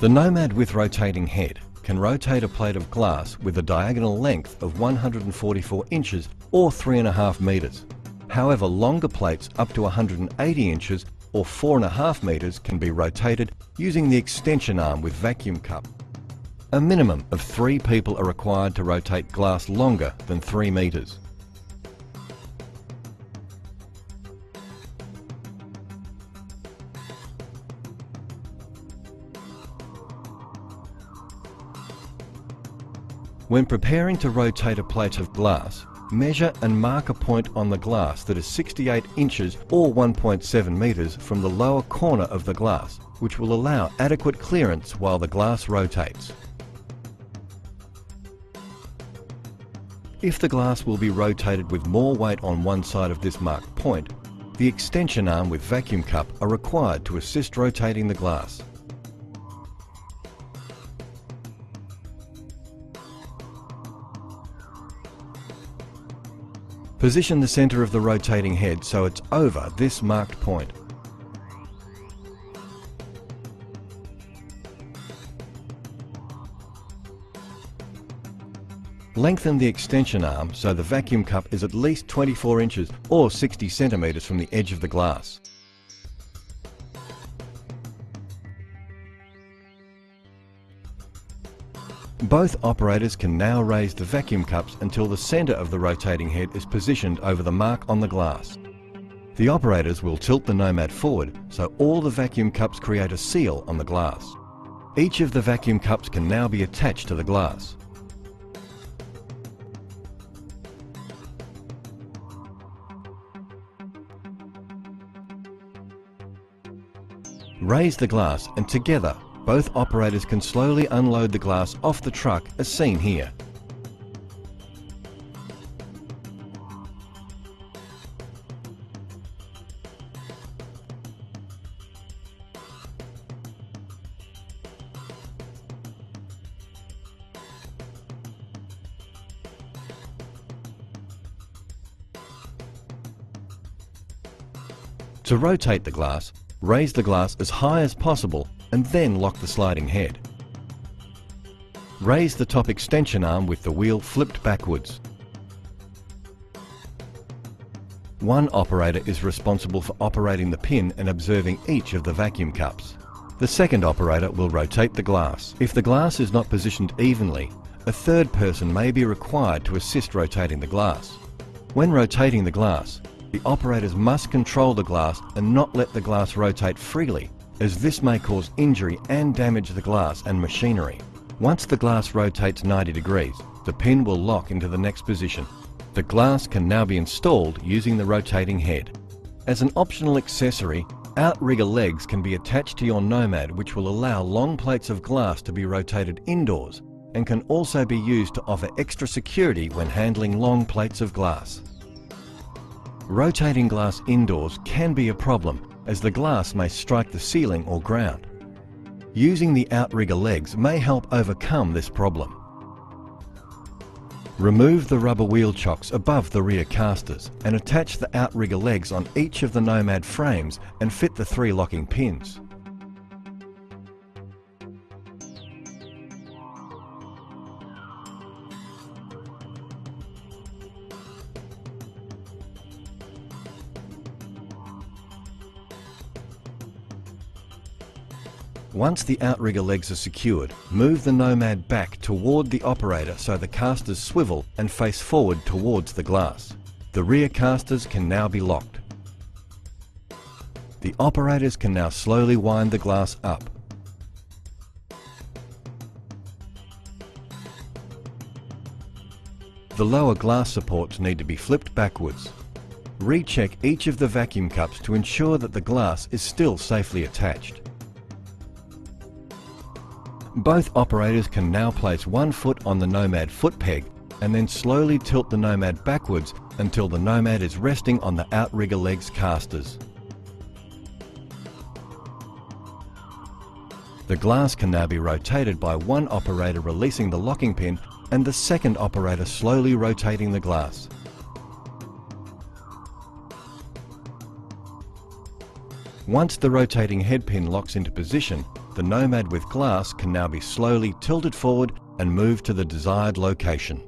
The Nomad with rotating head can rotate a plate of glass with a diagonal length of 144 inches or 3.5 meters. However, longer plates up to 180 inches or 4.5 meters can be rotated using the extension arm with vacuum cup. A minimum of 3 people are required to rotate glass longer than 3 meters. When preparing to rotate a plate of glass, measure and mark a point on the glass that is 68 inches or 1.7 meters from the lower corner of the glass, which will allow adequate clearance while the glass rotates. If the glass will be rotated with more weight on one side of this marked point, the extension arm with vacuum cup are required to assist rotating the glass. Position the center of the rotating head so it's over this marked point. Lengthen the extension arm so the vacuum cup is at least 24 inches or 60 centimeters from the edge of the glass. Both operators can now raise the vacuum cups until the center of the rotating head is positioned over the mark on the glass. The operators will tilt the Nomad forward so all the vacuum cups create a seal on the glass. Each of the vacuum cups can now be attached to the glass. Raise the glass and together both operators can slowly unload the glass off the truck as seen here. To rotate the glass, raise the glass as high as possible and then lock the sliding head. Raise the top extension arm with the wheel flipped backwards. One operator is responsible for operating the pin and observing each of the vacuum cups. The second operator will rotate the glass. If the glass is not positioned evenly, a third person may be required to assist rotating the glass. When rotating the glass, the operators must control the glass and not let the glass rotate freely, as this may cause injury and damage the glass and machinery. Once the glass rotates 90 degrees, the pin will lock into the next position. The glass can now be installed using the rotating head. As an optional accessory, outrigger legs can be attached to your Nomad, which will allow long plates of glass to be rotated indoors and can also be used to offer extra security when handling long plates of glass. Rotating glass indoors can be a problem, as the glass may strike the ceiling or ground. Using the outrigger legs may help overcome this problem. Remove the rubber wheel chocks above the rear casters and attach the outrigger legs on each of the Nomad frames and fit the 3 locking pins. Once the outrigger legs are secured, move the Nomad back toward the operator so the casters swivel and face forward towards the glass. The rear casters can now be locked. The operators can now slowly wind the glass up. The lower glass supports need to be flipped backwards. Recheck each of the vacuum cups to ensure that the glass is still safely attached. Both operators can now place one foot on the Nomad foot peg and then slowly tilt the Nomad backwards until the Nomad is resting on the outrigger legs casters. The glass can now be rotated by one operator releasing the locking pin and the second operator slowly rotating the glass. Once the rotating head pin locks into position, the Nomad with glass can now be slowly tilted forward and moved to the desired location.